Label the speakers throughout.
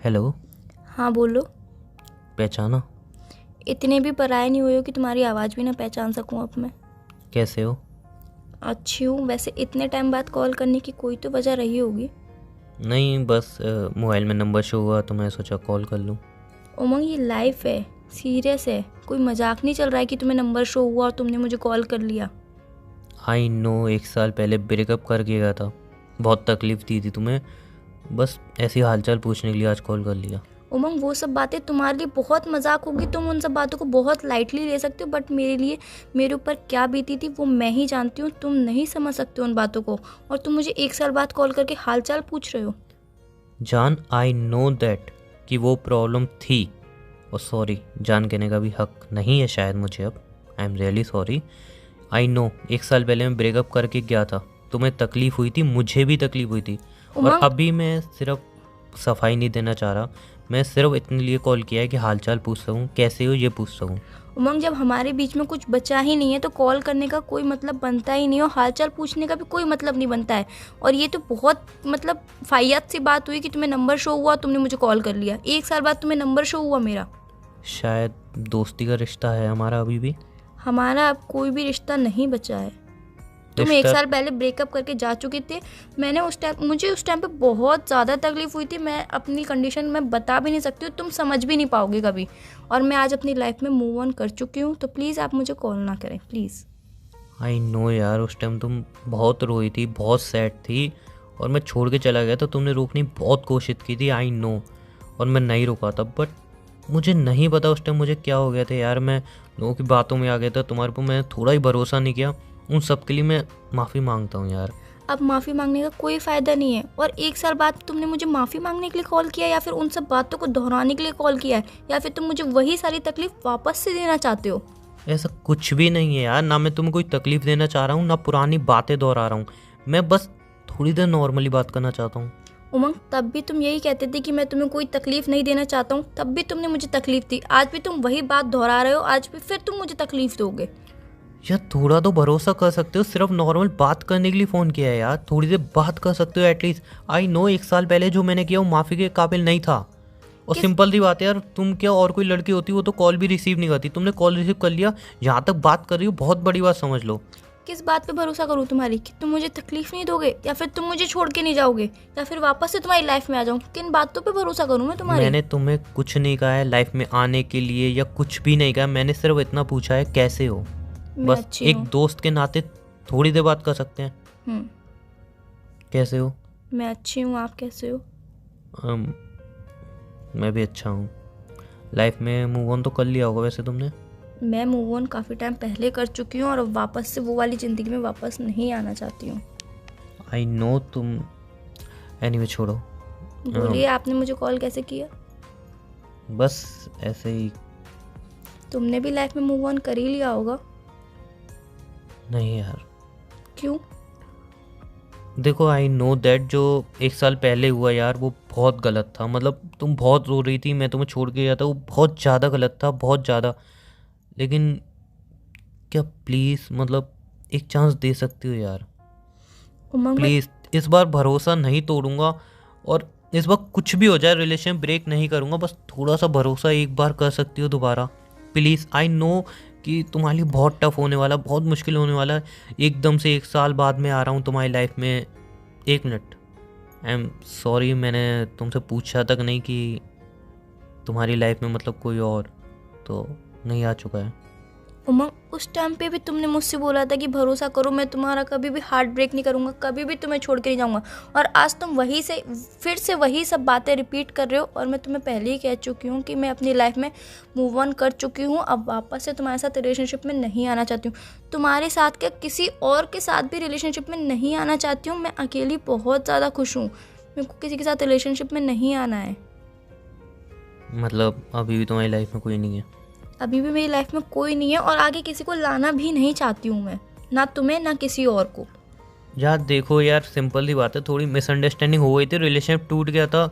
Speaker 1: Hello.
Speaker 2: हाँ बोलो।
Speaker 1: पहचाना?
Speaker 2: इतने भी पराये नहीं हुए हो कि तुम्हारी आवाज़ भी ना पहचान सकूं अब मैं।
Speaker 1: कैसे हो?
Speaker 2: अच्छी हूँ। वैसे इतने टाइम बाद कॉल करने की कोई तो वजह रही होगी।
Speaker 1: नहीं, बस मोबाइल में नंबर शो हुआ तो मैं सोचा कॉल कर लूँ।
Speaker 2: उमंग, ये लाइफ है, सीरियस है, कोई मजाक नहीं चल रहा है कि तुम्हें नंबर शो हुआ और तुमने मुझे कॉल कर लिया।
Speaker 1: आई नो, 1 साल पहले ब्रेकअप करके गया था। बहुत तकलीफ़ दी थी तुम्हें। बस ऐसी हालचाल पूछने के लिए आज कॉल कर लिया।
Speaker 2: उमंग, वो सब बातें तुम्हारे लिए बहुत मजाक होगी, तुम उन सब बातों को बहुत लाइटली ले सकते हो, बट मेरे लिए, मेरे ऊपर क्या बीती थी वो मैं ही जानती हूँ। तुम नहीं समझ सकते हो उन बातों को, और तुम मुझे 1 साल बाद कॉल करके हालचाल पूछ रहे हो।
Speaker 1: जान, आई नो दैट कि वो प्रॉब्लम थी। और सॉरी जान कहने का भी हक नहीं है शायद मुझे अब। I am really sorry. I know, 1 साल पहले मैं ब्रेकअप करके गया था। तुम्हें तकलीफ़ हुई थी, मुझे भी तकलीफ़ हुई थी। और
Speaker 2: उमंग,
Speaker 1: अभी मैं सिर्फ सफाई नहीं देना चाह रहा। मैं सिर्फ इतने लिए कॉल किया है कि हालचाल पूछ सकूं, कैसे हो ये पूछ सकूं।
Speaker 2: उमंग, जब हमारे बीच में कुछ बचा ही नहीं है तो कॉल करने का कोई मतलब बनता ही नहीं, और हालचाल पूछने का भी कोई मतलब नहीं बनता है। और ये तो बहुत मतलब फायत सी बात हुई कि तुम्हें नंबर शो हुआ, तुमने मुझे कॉल कर लिया। 1 साल बाद तुम्हें नंबर शो हुआ मेरा।
Speaker 1: शायद दोस्ती का रिश्ता है हमारा अभी भी।
Speaker 2: हमारा अब कोई भी रिश्ता नहीं बचा है। तुम एक
Speaker 1: रिश्ता।
Speaker 2: साल पहले ब्रेकअप करके जा चुके थे। मुझे उस टाइम पे बहुत ज़्यादा तकलीफ हुई थी। मैं अपनी कंडीशन में बता भी नहीं सकती हूँ, तुम समझ भी नहीं पाओगे कभी। और मैं आज अपनी लाइफ में मूव ऑन कर चुकी हूँ, तो प्लीज़ आप मुझे कॉल ना करें, प्लीज़।
Speaker 1: आई नो यार, उस टाइम तुम बहुत रोई थी, बहुत सैड थी। और मैं छोड़ के चला गया तो तुमने रोकने की बहुत कोशिश की थी, आई नो। और मैं नहीं रुका था, बट मुझे नहीं पता उस टाइम मुझे क्या हो गया था यार। मैं लोगों की बातों में आ गया था, तुम्हारे पर मैं थोड़ा ही भरोसा नहीं किया। उन सब के लिए मैं माफ़ी मांगता हूँ यार।
Speaker 2: अब माफ़ी मांगने का कोई फ़ायदा नहीं है। और 1 साल बाद तुमने मुझे माफ़ी मांगने के लिए कॉल किया, या फिर उन सब बातों को दोहराने के लिए कॉल किया है, या फिर तुम मुझे वही सारी तकलीफ वापस से देना चाहते हो?
Speaker 1: ऐसा कुछ भी नहीं है यार, ना मैं तुम्हें कोई तकलीफ़ देना चाह रहा हूँ, ना पुरानी बातें दोहरा रहा हूँ। मैं बस थोड़ी देर नॉर्मली बात करना चाहता हूँ।
Speaker 2: उमंग, तब भी तुम यही कहते थे कि मैं तुम्हें कोई तकलीफ नहीं देना चाहता हूँ, तब भी तुमने मुझे तकलीफ दी। आज भी तुम वही बात दोहरा रहे हो, आज भी फिर तुम मुझे तकलीफ दोगे।
Speaker 1: यार थोड़ा तो भरोसा कर सकते हो, सिर्फ नॉर्मल बात करने के लिए फ़ोन किया है यार, थोड़ी देर बात कर सकते हो एटलीस्ट। आई नो 1 साल पहले जो मैंने किया वो माफ़ी के काबिल नहीं था। और
Speaker 2: किस
Speaker 1: सिंपल सी बात है यार, तुम क्या और कोई लड़की होती वो तो कॉल भी रिसीव नहीं करती, तुमने कॉल रिसीव कर लिया। यहाँ तक बात कर रही हो, बहुत बड़ी बात समझ लो।
Speaker 2: किस बात पे भरोसा करूँ तुम्हारी, कि तुम मुझे तकलीफ नहीं दोगे, या फिर तुम मुझे छोड़ के नहीं जाओगे, या फिर वापस से तुम्हारी लाइफ में आ जाऊँ? किन बातों पे भरोसा करूँ मैं तुम्हारी?
Speaker 1: मैंने तुम्हें कुछ नहीं कहा है लाइफ में आने के लिए, या कुछ भी नहीं कहा। मैंने सिर्फ इतना पूछा है कैसे हो।
Speaker 2: मैं
Speaker 1: बस
Speaker 2: अच्छी
Speaker 1: एक
Speaker 2: हूँ।
Speaker 1: दोस्त के नाते थोड़ी देर बात कर सकते हैं।
Speaker 2: हम्म।
Speaker 1: कैसे हो?
Speaker 2: मैं अच्छी हूँ, आप कैसे हो?
Speaker 1: अम, मैं भी अच्छा हूँ। लाइफ में मूव ऑन तो कर लिया होगा वैसे तुमने।
Speaker 2: मैं मूव ऑन काफ़ी टाइम पहले कर चुकी हूँ, और अब वापस से वो वाली ज़िंदगी में वापस नहीं आना चाहती हूँ।
Speaker 1: आई नो तुम। एनीवे छोड़ो।
Speaker 2: बोलिए, आपने मुझे कॉल कैसे किया?
Speaker 1: बस ऐसे ही।
Speaker 2: तुमने भी लाइफ में मूव ऑन कर ही लिया होगा।
Speaker 1: नहीं यार,
Speaker 2: क्यों?
Speaker 1: देखो आई नो दैट जो 1 साल पहले हुआ यार वो बहुत गलत था। मतलब तुम बहुत रो रही थी, मैं तुम्हें छोड़ के गया था, वो बहुत ज़्यादा गलत था, बहुत ज़्यादा। लेकिन क्या प्लीज़, मतलब एक चांस दे सकती हो यार?
Speaker 2: उमंग, मैं
Speaker 1: प्लीज़, इस बार भरोसा नहीं तोड़ूंगा। और इस बार कुछ भी हो जाए रिलेशन ब्रेक नहीं करूंगा। बस थोड़ा सा भरोसा एक बार कर सकती हो दोबारा? प्लीज़। आई नो कि तुम्हारे लिए बहुत टफ होने वाला, बहुत मुश्किल होने वाला है। एकदम से 1 साल बाद में आ रहा हूँ तुम्हारी लाइफ में। 1 मिनट। आई एम सॉरी, मैंने तुमसे पूछा तक नहीं कि तुम्हारी लाइफ में मतलब कोई और तो नहीं आ चुका है।
Speaker 2: उमंग, उस टाइम पे भी तुमने मुझसे बोला था कि भरोसा करो, मैं तुम्हारा कभी भी हार्ट ब्रेक नहीं करूंगा, कभी भी तुम्हें छोड़ के नहीं जाऊंगा। और आज तुम वही से फिर से वही सब बातें रिपीट कर रहे हो। और मैं तुम्हें पहले ही कह चुकी हूँ कि मैं अपनी लाइफ में मूव ऑन कर चुकी हूँ, अब वापस से तुम्हारे साथ रिलेशनशिप में नहीं आना चाहती हूँ। तुम्हारे साथ क्या, किसी और के साथ भी रिलेशनशिप में नहीं आना चाहती हूँ। मैं अकेली बहुत ज़्यादा खुश हूँ, मेरे को किसी के साथ रिलेशनशिप में नहीं आना है।
Speaker 1: मतलब अभी भी तुम्हारी लाइफ में कोई नहीं है?
Speaker 2: अभी भी मेरी लाइफ में कोई नहीं है, और आगे किसी को लाना भी नहीं चाहती हूँ मैं, ना तुम्हें ना किसी और को।
Speaker 1: यार देखो यार, सिंपल सी बात है, थोड़ी मिसअंडरस्टैंडिंग हो गई थी, रिलेशन टूट गया था।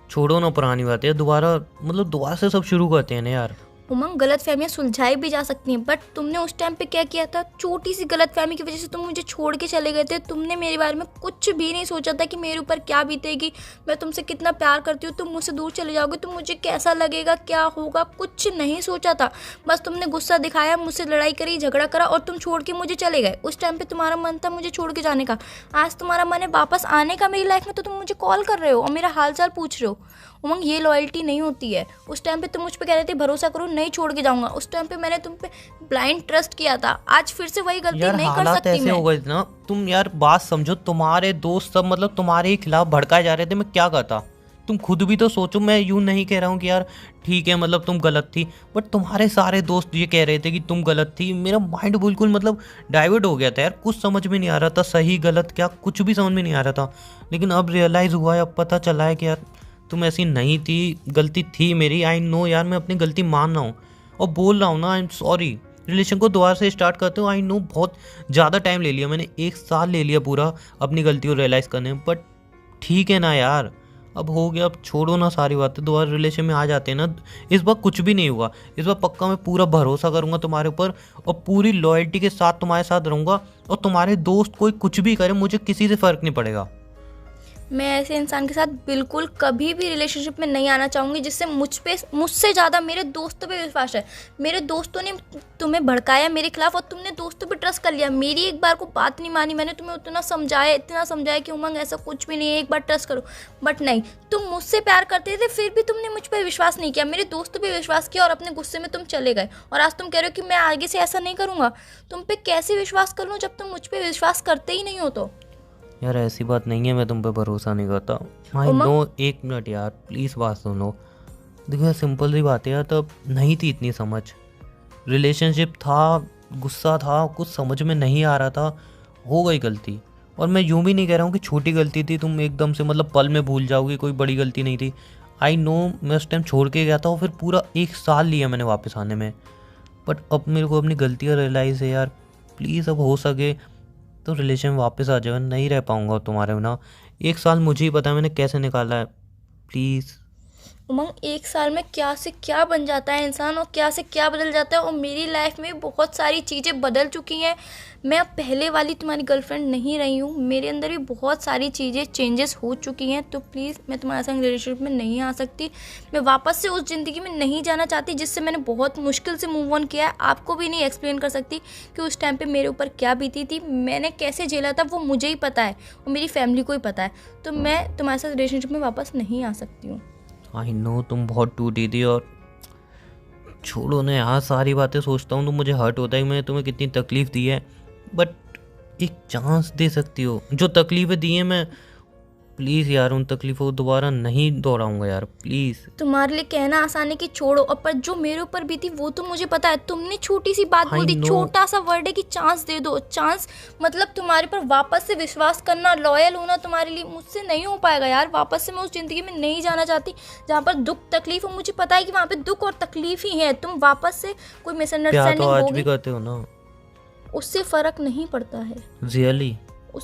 Speaker 1: छोड़ो ना पुरानी बात है, दोबारा मतलब दोबारा से सब शुरू करते हैं ना यार।
Speaker 2: उमंग, गलतफहमियां सुलझाई भी जा सकती हैं, बट तुमने उस टाइम पे क्या किया था? छोटी सी गलतफहमी की वजह से तुम मुझे छोड़ के चले गए थे। तुमने मेरे बारे में कुछ भी नहीं सोचा था कि मेरे ऊपर क्या बीतेगी, मैं तुमसे कितना प्यार करती हूँ, तुम मुझसे दूर चले जाओगे तो मुझे कैसा लगेगा, क्या होगा, कुछ नहीं सोचा था। बस तुमने गुस्सा दिखाया, मुझसे लड़ाई करी, झगड़ा करा और तुम छोड़ के मुझे चले गए। उस टाइम पे तुम्हारा मन था मुझे छोड़ के जाने का, आज तुम्हारा मन है वापस आने का मेरी लाइफ में, तो तुम मुझे कॉल कर रहे हो और मेरा हाल चाल पूछ रहे हो। उमंग, ये लॉयल्टी नहीं होती है। उस टाइम पे तुम मुझ पे कह रहे थे भरोसा करो, नहीं छोड़ के जाऊंगा। उस टाइम पे मैंने तुम पे ब्लाइंड ट्रस्ट किया था। आज फिर से वही गलती
Speaker 1: यार
Speaker 2: नहीं कर
Speaker 1: हालात
Speaker 2: सकती
Speaker 1: ऐसे
Speaker 2: मैं।
Speaker 1: हो गए थे ना, तुम यार बात समझो, तुम्हारे दोस्त सब मतलब तुम्हारे ही खिलाफ भड़काए जा रहे थे, मैं क्या करता? तुम खुद भी तो सोचो, मैं यूं नहीं कह रहा हूँ कि यार ठीक है मतलब तुम गलत थी, बट तुम्हारे सारे दोस्त ये कह रहे थे कि तुम गलत थी। मेरा माइंड बिल्कुल मतलब डाइवर्ट हो गया था यार, कुछ समझ में नहीं आ रहा था, सही गलत क्या कुछ भी समझ में नहीं आ रहा था। लेकिन अब रियलाइज़ हुआ है, अब पता चला है कि यार तुम ऐसी नहीं थी, गलती थी मेरी। आई नो यार, मैं अपनी गलती मान रहा हूँ और बोल रहा हूँ ना, आई एम सॉरी। रिलेशन को दोबारा से स्टार्ट करते हो, आई नो बहुत ज़्यादा टाइम ले लिया मैंने, 1 साल ले लिया पूरा अपनी गलती को रियलाइज़ करने में, बट ठीक है ना यार, अब हो गया, अब छोड़ो ना सारी बातें, दोबारा रिलेशन में आ जाते हैं ना। इस बार कुछ भी नहीं हुआ, इस बार पक्का मैं पूरा भरोसा करूंगा तुम्हारे ऊपर और पूरी लॉयल्टी के साथ तुम्हारे साथ रहूंगा, और तुम्हारे दोस्त कोई कुछ भी करे मुझे किसी से फ़र्क नहीं पड़ेगा।
Speaker 2: मैं ऐसे इंसान के साथ बिल्कुल कभी भी रिलेशनशिप में नहीं आना चाहूँगी जिससे मुझसे ज़्यादा मेरे दोस्तों पे विश्वास है। मेरे दोस्तों ने तुम्हें भड़काया मेरे खिलाफ और तुमने दोस्तों पे ट्रस्ट कर लिया। मेरी एक बार को बात नहीं मानी, मैंने तुम्हें इतना समझाया कि उमंग ऐसा कुछ भी नहीं है, एक बार ट्रस्ट करो, बट नहीं, तुम मुझसे प्यार करते थे फिर भी तुमने मुझ पर विश्वास नहीं किया, मेरे दोस्तों पर विश्वास किया और अपने गुस्से में तुम चले गए। और आज तुम कह रहे हो कि मैं आगे से ऐसा नहीं करूँगा। तुम पे कैसे विश्वास कर लूँ जब तुम मुझ पर विश्वास करते ही नहीं हो? तो
Speaker 1: यार ऐसी बात नहीं है, मैं तुम पे भरोसा नहीं करता। आई नो, 1 मिनट यार प्लीज़ बात सुनो। देखो यार, सिंपल सी बात है यार, तब नहीं थी इतनी समझ, रिलेशनशिप था, गुस्सा था, कुछ समझ में नहीं आ रहा था, हो गई गलती। और मैं यूं भी नहीं कह रहा हूँ कि छोटी गलती थी, तुम एकदम से मतलब पल में भूल जाओगी, कोई बड़ी गलती नहीं थी। आई नो, मैं उस टाइम छोड़ के गया था और फिर पूरा 1 साल लिया मैंने वापस आने में, बट अब मेरे को अपनी गलती का रियलाइज़ है यार। प्लीज़ अब हो सके तो रिलेशन में वापस आ जाओ, नहीं रह पाऊँगा तुम्हारे बिना। 1 साल मुझे ही पता है मैंने कैसे निकाला है, प्लीज़।
Speaker 2: उमंग, 1 साल में क्या से क्या बन जाता है इंसान और क्या से क्या बदल जाता है। और मेरी लाइफ में बहुत सारी चीज़ें बदल चुकी हैं। मैं अब पहले वाली तुम्हारी गर्लफ्रेंड नहीं रही हूँ, मेरे अंदर भी बहुत सारी चीज़ें चेंजेस हो चुकी हैं। तो प्लीज़, मैं तुम्हारे संग रिलेशनशिप में नहीं आ सकती। मैं वापस से उस ज़िंदगी में नहीं जाना चाहती जिससे मैंने बहुत मुश्किल से मूव ऑन किया है। आपको भी नहीं एक्सप्लेन कर सकती कि उस टाइम पर मेरे ऊपर क्या बीती थी, मैंने कैसे झेला था, वो मुझे ही पता है और मेरी फैमिली को ही पता है। तो मैं तुम्हारे साथ रिलेशनशिप में वापस नहीं आ सकती हूँ।
Speaker 1: आई नो तुम बहुत टूटी थी, और छोड़ो ना यार, सारी बातें सोचता हूँ तो मुझे हर्ट होता है कि मैंने तुम्हें कितनी तकलीफ़ दी है, बट एक चांस दे सकती हो। जो तकलीफ़ें दी हैं, मैं प्लीज़ यार उन तकलीफ़ों को दोबारा नहीं दोहराऊंगा यार, प्लीज़।
Speaker 2: तुम्हारे लिए कहना आसान है कि छोड़ो, और पर जो मेरे ऊपर भी थी वो तो मुझे पता है। तुमने छोटी सी बात बोल दी, छोटा सा वर्ड है कि चांस दे दो। चांस मतलब तुम्हारे पर वापस से विश्वास करना, लॉयल होना तुम्हारे लिए मुझसे नहीं हो पाएगा यार। वापस से मैं उस ज़िंदगी में नहीं जाना चाहती जहाँ पर दुख तकलीफ हो। मुझे पता है कि वहाँ पे दुख और तकलीफ ही है। तुम वापस से कोई मिसअंडरस्टैंडिंग
Speaker 1: आज भी
Speaker 2: होगी,
Speaker 1: करते हो ना,
Speaker 2: उससे फ़र्क नहीं पड़ता है।
Speaker 1: रियली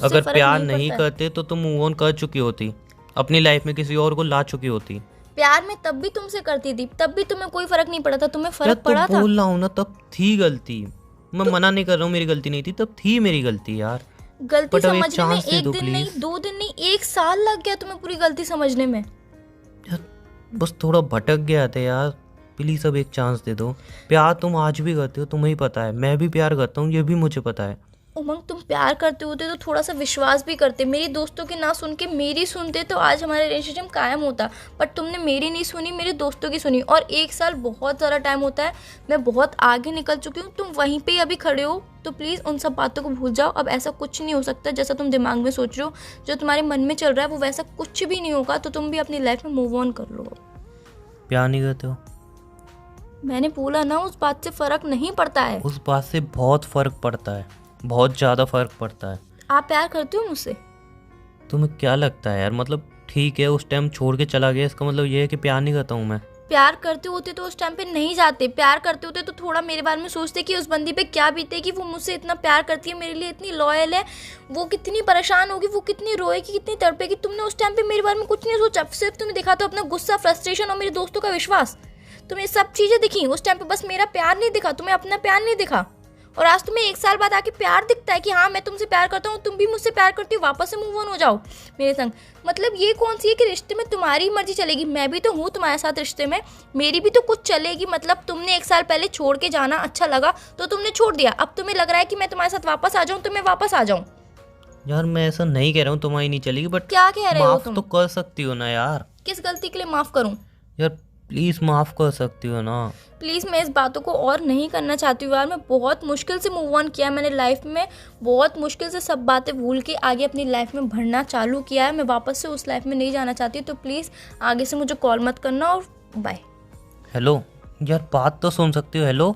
Speaker 1: अगर प्यार नहीं करते तो तुम मूव ऑन कर चुकी होती, अपनी लाइफ में किसी और को ला चुकी होती।
Speaker 2: प्यार में तब भी तुमसे करती थी, तब भी तुम्हें कोई फर्क नहीं पड़ा था। तुम्हें फर्क पड़ा था।
Speaker 1: बोल रहा हूँ ना, तब थी गलती। मैं मना नहीं कर रहा हूँ मेरी गलती नहीं थी, तब थी मेरी गलती यार।
Speaker 2: गलती समझने में 1 दिन नहीं, 2 दिन नहीं, 1 साल लग गया तुम्हें पूरी गलती समझने में।
Speaker 1: यार बस थोड़ा भटक गया था यार, प्लीज़ अब एक चांस दे दो। प्यार तुम आज भी करते हो, तुम्हें ही पता है, मैं भी प्यार करता हूँ, ये भी मुझे पता है।
Speaker 2: उमंग, तुम प्यार करते होते तो थोड़ा सा विश्वास भी करते। मेरी दोस्तों की ना सुन के मेरी सुनते तो आज हमारा रिलेशनशिप कायम होता। बट तुमने मेरी नहीं सुनी, मेरे दोस्तों की सुनी। और 1 साल बहुत ज़्यादा टाइम होता है, मैं बहुत आगे निकल चुकी हूँ, तुम वहीं पे अभी खड़े हो। तो प्लीज़ उन सब बातों को भूल जाओ। अब ऐसा कुछ नहीं हो सकता जैसा तुम दिमाग में सोच रहे हो। जो तुम्हारे मन में चल रहा है वो वैसा कुछ भी नहीं होगा। तो तुम भी अपनी लाइफ में मूव ऑन कर लो।
Speaker 1: प्यार नहीं करते हो?
Speaker 2: मैंने बोला ना, उस बात से फ़र्क नहीं पड़ता है।
Speaker 1: उस बात से बहुत फ़र्क पड़ता है, बहुत ज़्यादा फ़र्क पड़ता है।
Speaker 2: आप प्यार करते हो मुझसे?
Speaker 1: तुम्हें क्या लगता है यार, मतलब ठीक है उस टाइम छोड़ के चला गया, इसका मतलब ये है कि प्यार नहीं करता हूँ मैं?
Speaker 2: प्यार करते होते तो उस टाइम पे नहीं जाते। प्यार करते होते तो थोड़ा मेरे बारे में सोचते कि उस बंदी पे क्या बीते, कि वो मुझसे इतना प्यार करती है, मेरे लिए इतनी लॉयल है, वो कितनी परेशान होगी, वो कितनी रोएगी, कितनी तड़पेगी। तुमने उस टाइम पे मेरे बारे में कुछ नहीं सोचा, सिर्फ तुम्हें दिखा तो अपना गुस्सा, फ्रस्ट्रेशन और मेरे दोस्तों का विश्वास। तुम्हें सब चीज़ें दिखी, उस टाइम पे बस मेरा प्यार नहीं दिखा, तुम्हें अपना प्यार नहीं दिखा। और आज तुम्हें 1 साल बाद आके प्यार दिखता है कि हाँ मैं तुमसे प्यार करता हूँ, तुम भी मुझसे प्यार करती हो, वापस से मूव ऑन हो जाओ मेरे संग। मतलब ये कौन सी है कि रिश्ते में तुम्हारी मर्जी चलेगी? मैं भी तो हूँ तुम्हारे साथ रिश्ते में, मेरी भी तो कुछ चलेगी। मतलब तुमने 1 साल पहले छोड़ के जाना अच्छा लगा तो तुमने छोड़ दिया, अब तुम्हें लग रहा है कि मैं तुम्हारे साथ वापस आ जाऊँ तो मैं वापस आ जाऊँ।
Speaker 1: यार मैं ऐसा नहीं कह रहा हूँ तुम्हारी नहीं चलेगी, बट
Speaker 2: क्या कह रहे हो
Speaker 1: माफ
Speaker 2: तुम?
Speaker 1: तो कर सकती हो ना यार।
Speaker 2: किस गलती के लिए माफ़ करूँ?
Speaker 1: यार प्लीज माफ कर सकती हो ना।
Speaker 2: प्लीज़, मैं इस बातों को और नहीं करना चाहती हूँ यार। मैं बहुत मुश्किल से मूव ऑन किया है मैंने लाइफ में, बहुत मुश्किल से सब बातें भूल के आगे अपनी लाइफ में बढ़ना चालू किया है। मैं वापस से उस लाइफ में नहीं जाना चाहती, तो प्लीज़ आगे से मुझे कॉल मत करना और बाय।
Speaker 1: हेलो यार, बात तो सुन सकती हो। हेलो